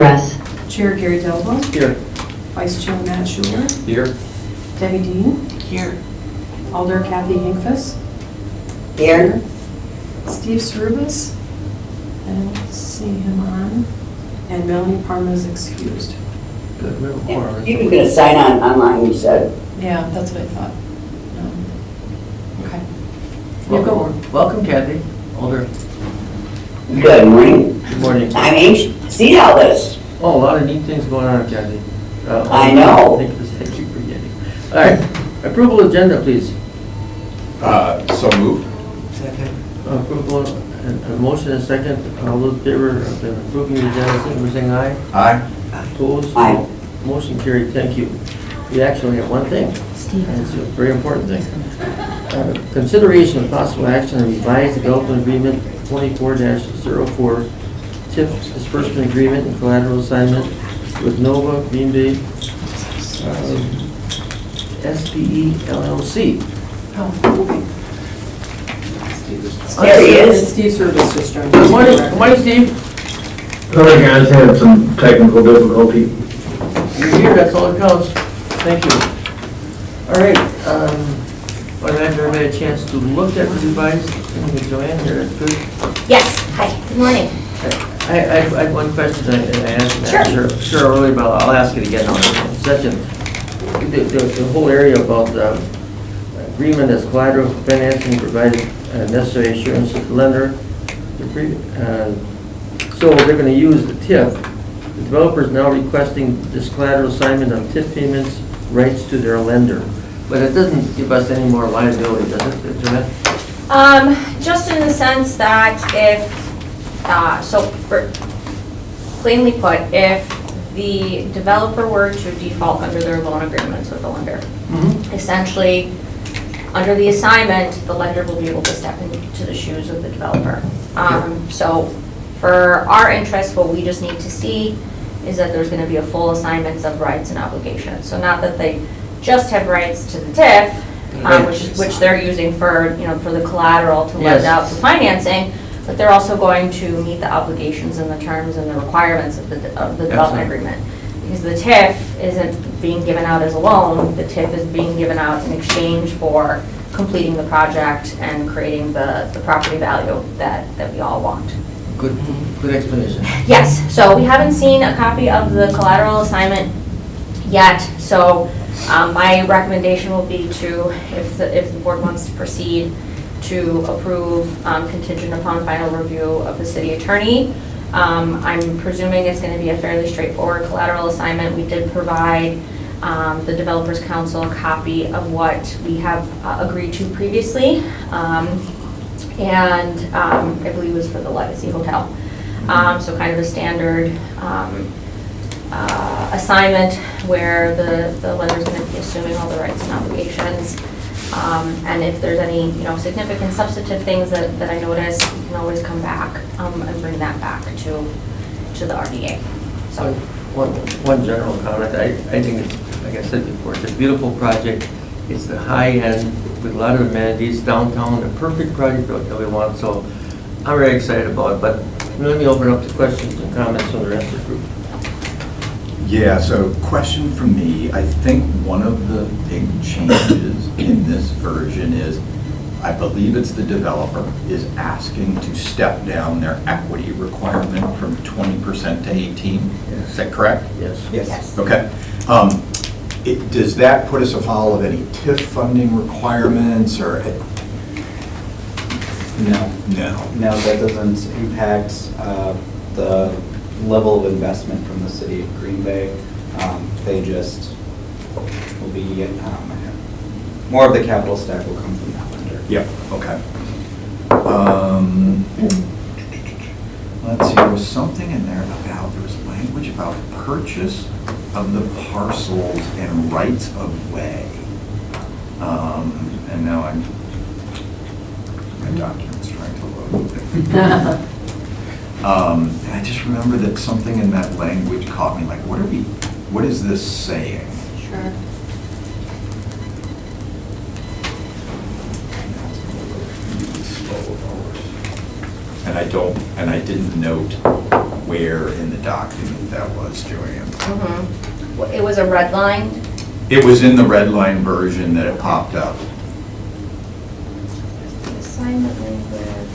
Yes. Chair Gary Delvo. Here. Vice Chair Matt Schuler. Here. Debbie Dean. Here. Alder Kathy Hinkfuss. Here. Steve Cerubus. I don't see him on. And Melanie Parma is excused. Good. We have a quorum. You can sign on online, you said. Yeah, that's what I thought. Okay. You go. Welcome, Kathy. Alder. Good morning. Good morning. I'm anxious to see all this. Oh, a lot of neat things going on, Kathy. I know. Thank you for getting. All right. Approval agenda, please. So moved. Second. Approval, a motion and a second. All those in favor of approving the agenda, signify by saying aye. Aye. Opposed? Aye. Motion carried. Thank you. We actually have one thing. And it's a very important thing. Consideration of possible action on revised development agreement 24-04 TIF disbursement agreement and collateral assignment with Nova Green Bay SPE LLC. There he is. Steve Cerubus just joined. Good morning. Good morning, Steve. Sorry guys, had some technical difficulty. You're here, that's all that counts. Thank you. All right, well, I've never had a chance to look at the revised thing with Joanne here, that's good. Yes, hi, good morning. I have one question, and I asked Sure. sure earlier, but I'll ask it again on this session. The whole area about agreement as collateral financing provided necessary assurance to the lender. So they're going to use the TIF. The developer is now requesting this collateral assignment of TIF payments rights to their lender. But it doesn't give us any more liability, does it, Joanne? Just in the sense that if, plainly put, if the developer were to default under their loan agreements with the lender, essentially, under the assignment, the lender will be able to step into the shoes of the developer. So for our interest, what we just need to see is that there's going to be a full assignment of rights and obligations. So not that they just have rights to the TIF, which they're using for, for the collateral to lend out the financing, but they're also going to meet the obligations and the terms and the requirements of the development agreement. Because the TIF isn't being given out as a loan, the TIF is being given out in exchange for completing the project and creating the property value that we all want. Good explanation. Yes, so we haven't seen a copy of the collateral assignment yet, so my recommendation will be to, if the board wants to proceed, to approve contingent upon final review of the city attorney. I'm presuming it's going to be a fairly straightforward collateral assignment. We did provide the Developers Council a copy of what we have agreed to previously. And I believe it was for the Legacy Hotel. So kind of a standard assignment where the lender's going to be assuming all the rights and obligations. And if there's any significant substantive things that I notice, you can always come back and bring that back to the RDA. So one general comment. I think it's, like I said before, it's a beautiful project. It's the high end with a lot of amenities downtown, the perfect project that we want. So I'm very excited about it. But let me open up to questions and comments from the rest of the group. Yeah, so question from me. I think one of the big changes in this version is, I believe it's the developer is asking to step down their equity requirement from 20% to 18. Is that correct? Yes. Yes. Okay. Does that put us afoul of any TIF funding requirements or? No. No, that doesn't impact the level of investment from the city of Green Bay. They just will be, more of the capital stack will come from that lender. Yep, okay. Let's see, there was something in there there was language about purchase of the parcels and rights of way. And now my document's trying to load. And I just remember that something in that language caught me, like, what is this saying? Sure. And I didn't note where in the document that was, Joanne. Well, it was a red line. It was in the red line version that it popped up. The assignment language.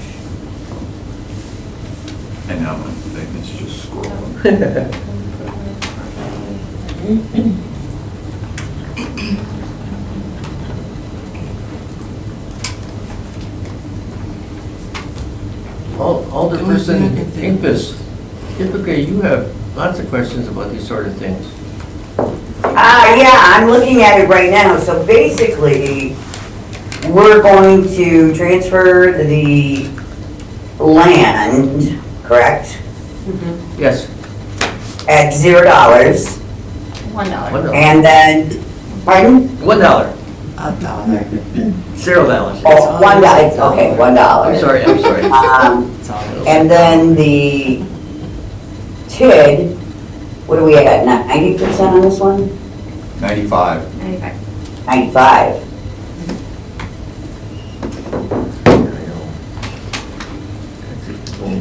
And now my thing is just scrolling. Alderperson Incas, typically you have lots of questions about these sort of things. Yeah, I'm looking at it right now. So basically, we're going to transfer the land, correct? Yes. At $0. $1. $1. And then, pardon? $1. $0. Oh, $1, okay, $1. I'm sorry. And then the TID, what are we at, 90% on this one? 95. 95.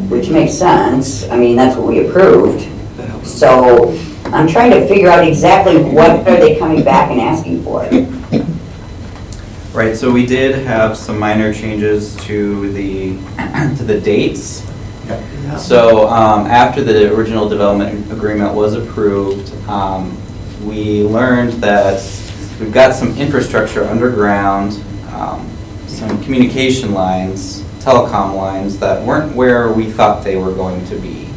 Which makes sense, I mean, that's what we approved. So I'm trying to figure out exactly what are they coming back and asking for. Right, so we did have some minor changes to the dates. So after the original development agreement was approved, we learned that we've got some infrastructure underground, some communication lines, telecom lines that weren't where we thought they were going to be.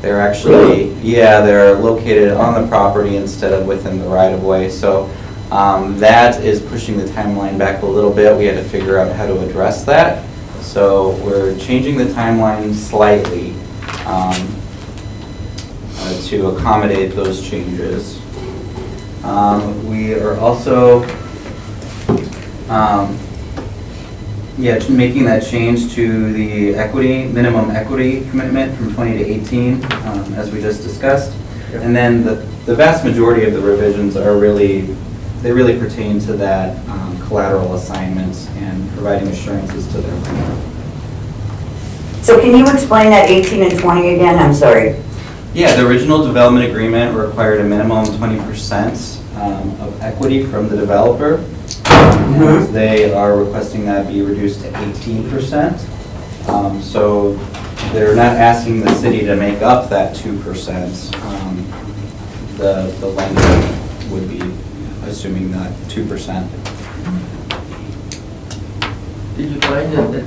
They're actually, yeah, they're located on the property instead of within the right-of-way. So that is pushing the timeline back a little bit. We had to figure out how to address that. So we're changing the timeline slightly to accommodate those changes. We are also making that change to the minimum equity commitment from 20 to 18, as we just discussed. And then the vast majority of the revisions are really pertain to that collateral assignments and providing assurances to their landlord. So can you explain that 18 and 20 again? I'm sorry. Yeah, the original development agreement required a minimum 20% of equity from the developer. They are requesting that be reduced to 18%. So they're not asking the city to make up that 2%. The lender would be assuming that 2%. Did you find it?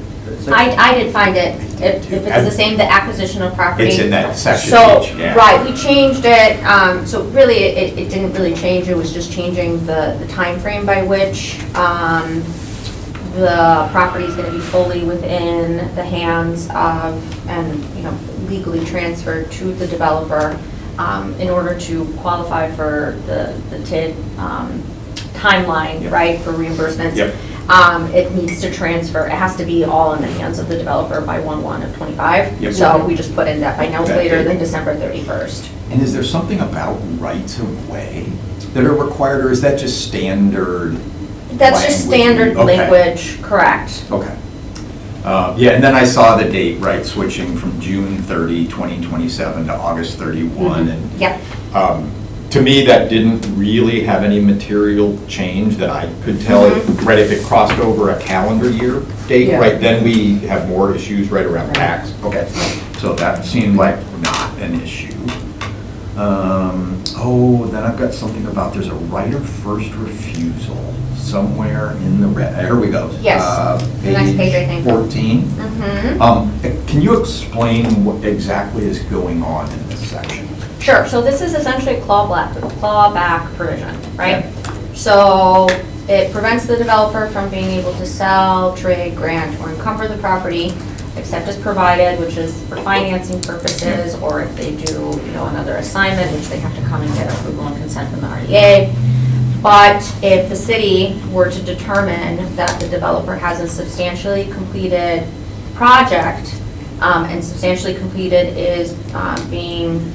I did find it. If it's the same, the acquisition of property. It's in that section So, each, yeah. right, we changed it, so really, it didn't really change, it was just changing the timeframe by which the property is gonna be fully within the hands of, and, legally transferred to the developer, in order to qualify for the TID timeline, Yep. right, for reimbursements. Yep. It needs to transfer, it has to be all in the hands of the developer by 1/1/25. Yep. So we just put in that by no That later date. than December 31st. And is there something about rights of way that are required, or is that just standard? That's just standard Okay. language, correct. Okay. Yeah, and then I saw the date, right, switching from June 30, 2027 to August 31. And Yep, to me, that didn't really have any material change that I could tell, right, if it crossed over a calendar year date, Yeah. right, then we have more issues right around tax. Okay, so that seemed like not an issue. Then I've got something about there's a right of first refusal somewhere in the here we go. Yes, the next page, I think. 14. Mm-hmm. Can you explain what exactly is going on in this section? Sure, so this is essentially a clawback provision, right? So it prevents the developer from being able to sell, trade, grant, or encumber the property, except as provided, which is for financing purposes, or if they do, another assignment, which they have to come and get approval and consent from the RDA. But if the city were to determine that the developer has a substantially completed project, and substantially completed is being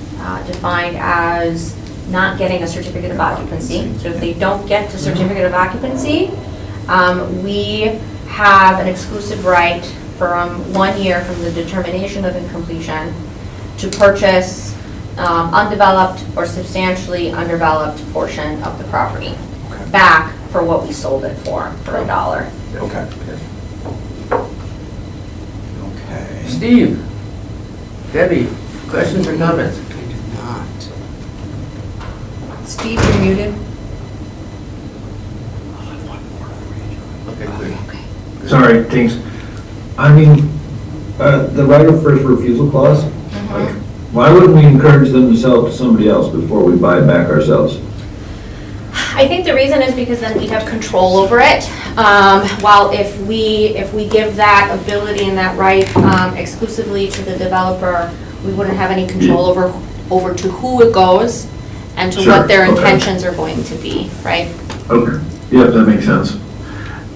defined as not getting a certificate of occupancy. So if they don't get to certificate of occupancy, we have an exclusive right from 1 year from the determination of incompletion to purchase undeveloped or substantially undeveloped portion of the property Okay. back for what we sold it for $1. Okay. Okay. Steve, Debbie, questions or comments? Steve, you're muted. Okay, good. Sorry, thanks. I mean, the right of first refusal clause, like, why wouldn't we encourage them to sell it to somebody else before we buy it back ourselves? I think the reason is because then we have control over it. While if we give that ability and that right exclusively to the developer, we wouldn't have any control over to who it goes and to Sure, what their okay. intentions are going to be, right? Okay, yep, that makes sense.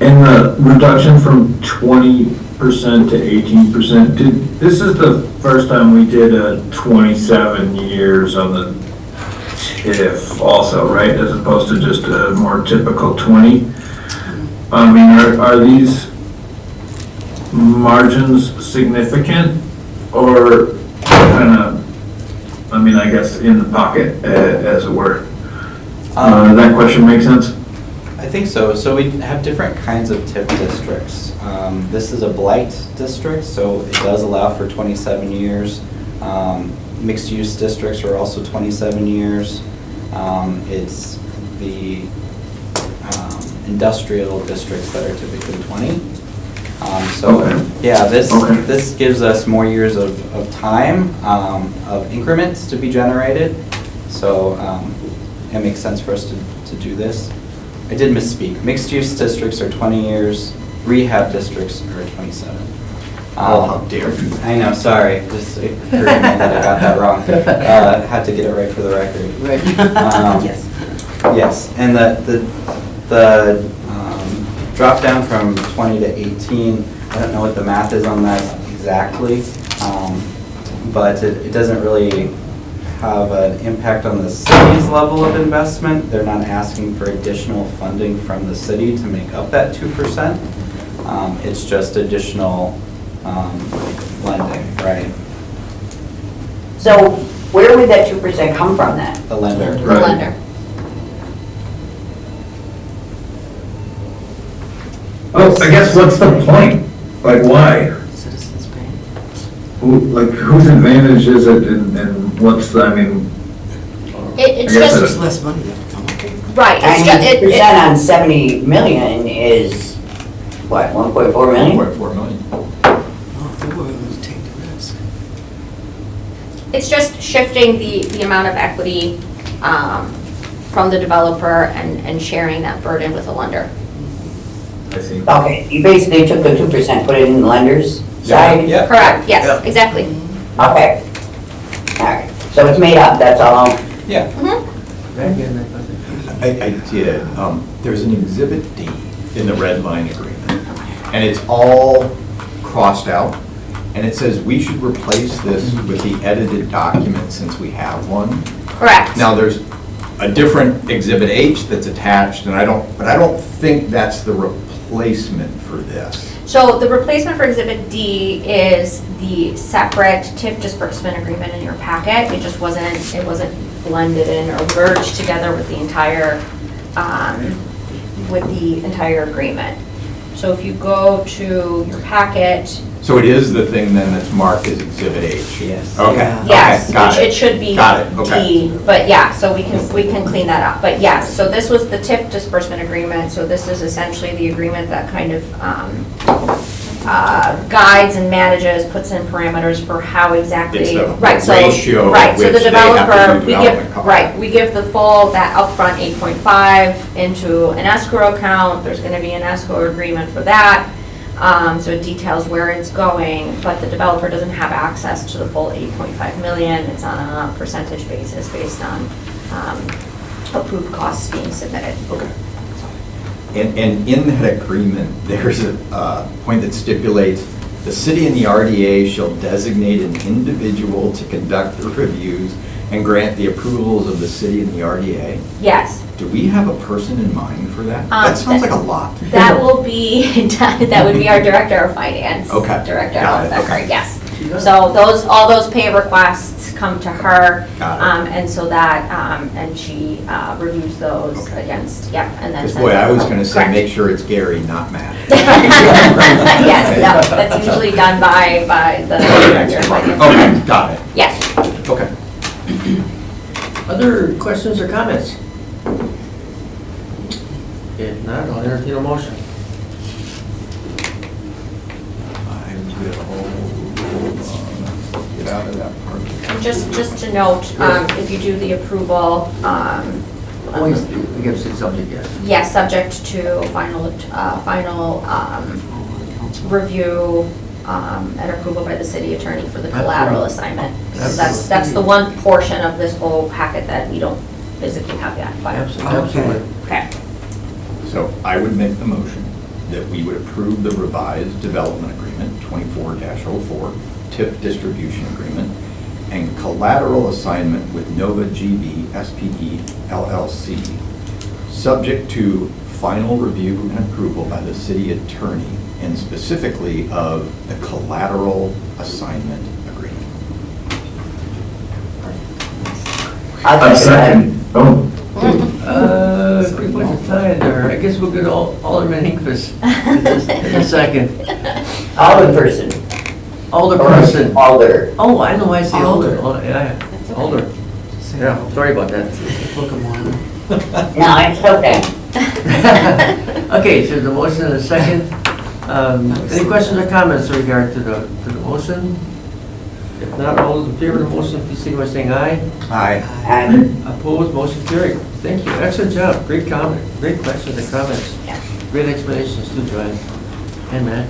And the reduction from 20% to 18%, this is the first time we did a 27 years on the TIF also, right? As opposed to just a more typical 20? I mean, are these margins significant or kind of, I mean, I guess in the pocket, as it were? Does that question make sense? I think so. So we have different kinds of TIF districts. This is a blight district, so it does allow for 27 years. Mixed-use districts are also 27 years. It's the industrial districts that are typically 20. So, Okay. yeah, Okay. this gives us more years of time, of increments to be generated. So it makes sense for us to do this. I did misspeak. Mixed-use districts are 20 years, rehab districts are 27. Oh, how dare you. I know, sorry, just occurred to me that I got that wrong. Had to get it right for the record. Right. Yes. Yes, and the drop down from 20 to 18, I don't know what the math is on that exactly, but it doesn't really have an impact on the city's level of investment. They're not asking for additional funding from the city to make up that 2%. It's just additional lending, right? So where would that 2% come from then? The lender. The Right. lender. Oh, I guess what's the point? Like, why? Whose advantage is it and what's the, I mean, It's I guess just, Less money to come up. right, it's just, And 2% on 70 million is, what, 1.4 million? 1.4 million. Oh, they were willing to take the risk. it's just shifting the amount of equity from the developer and sharing that burden with the lender. I see. Okay, you basically took the 2%, put it in the lender's side? Yeah. Correct, yes, Yeah. exactly. Okay. All right, so it's made up, that's all. Yeah. Mhm. Back in that question. I did. There's an Exhibit D in the red line agreement, and it's all crossed out, and it says we should replace this with the edited document since we have one. Correct. Now, there's a different Exhibit H that's attached, and I don't think that's the replacement for this. So the replacement for Exhibit D is the separate TIF disbursement agreement in your packet. It just wasn't blended in or merged together with the entire agreement. So if you go to your packet, So it is the thing then that's marked as Exhibit H? Yes. Okay. Yeah. yes, Okay, got which it should be Got it, okay. D, but yeah, so we can clean that up. But yes, so this was the TIF disbursement agreement, so this is essentially the agreement that kind of guides and manages, puts in parameters for how exactly. It's the right, so- ratio Right, so the which they have to developer, do we development give, cost. right, we give the full, that upfront 8.5 into an escrow account, there's gonna be an escrow agreement for that. So it details where it's going, but the developer doesn't have access to the full 8.5 million. It's on a percentage basis based on approved costs being submitted. Okay. And in that agreement, there's a point that stipulates, the city and the RDA shall designate an individual to conduct the reviews and grant the approvals of the city and the RDA. Yes, Do we have a person in mind for that? That sounds like a lot. that will be, that would be our director of finance. Okay, Director got of it, okay. yes. she does. So all those pay requests come to her. Got it. And so that, and she reviews those Okay. against, yep, and then. Because sends boy, I it. was gonna say, Correct. make sure it's Gary, not Matt. Yes, no, that's usually done by the. Okay, got it. Yes. Okay. Other questions or comments? If not, I'll entertain a motion. I will, get out of that part. And just to note, if you do the approval, Always, we get to subject, yes. yes, subject to final review and approval by the city attorney for the collateral assignment. Because that's the one portion of this whole packet that we don't physically have yet. But- Absolutely. Okay. So I would make the motion that we would approve the revised development agreement, 24-04, TIF distribution agreement, and collateral assignment with Nova GB SPE LLC, subject to final review and approval by the city attorney, and specifically of the collateral assignment agreement. A second. Oh, Pretty much a tie there. I guess we'll get Alderman Hinkvis in a second. Alderperson. Alderperson. Alder. Oh, I know, I see Alder. Alder. Oh, yeah, Alder. Yeah, sorry about that. Look 'em on. No, it's okay. Okay, so the motion and a second. Any questions or comments in regard to the motion? If not, all those in favor of the motion, please signify by saying aye. Aye. And Opposed, motion carried. Thank you, excellent job, great comment, great questions and comments. Yeah. Great explanations too, Joanne. And Matt.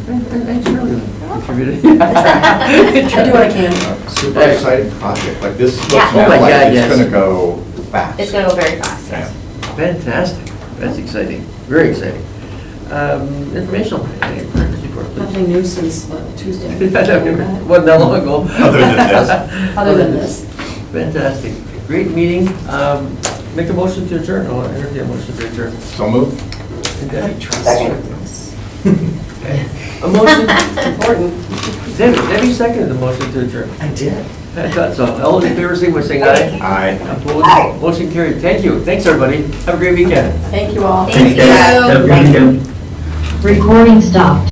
And Shirley contributed. I do what I can. Super exciting project, like this looks Yeah. Oh my now God, like yes. it's gonna go fast. It's gonna go very fast, Yeah. yes. Fantastic, that's exciting, very exciting. Informational, any progress report, please? Nothing new since Tuesday. Wasn't that long ago. Other than this. Other than this. Fantastic, great meeting. Make a motion to adjourn, I'll entertain a motion to adjourn. So moved. second. A motion, Important. Debbie seconded the motion to adjourn. I did. I thought so. All those in favor, signify by saying aye. Aye. Opposed? Aye. Motion carried. Thank you. Thanks, everybody. Have a great weekend. Thank you all. Thank you. have a good weekend. Recording stopped.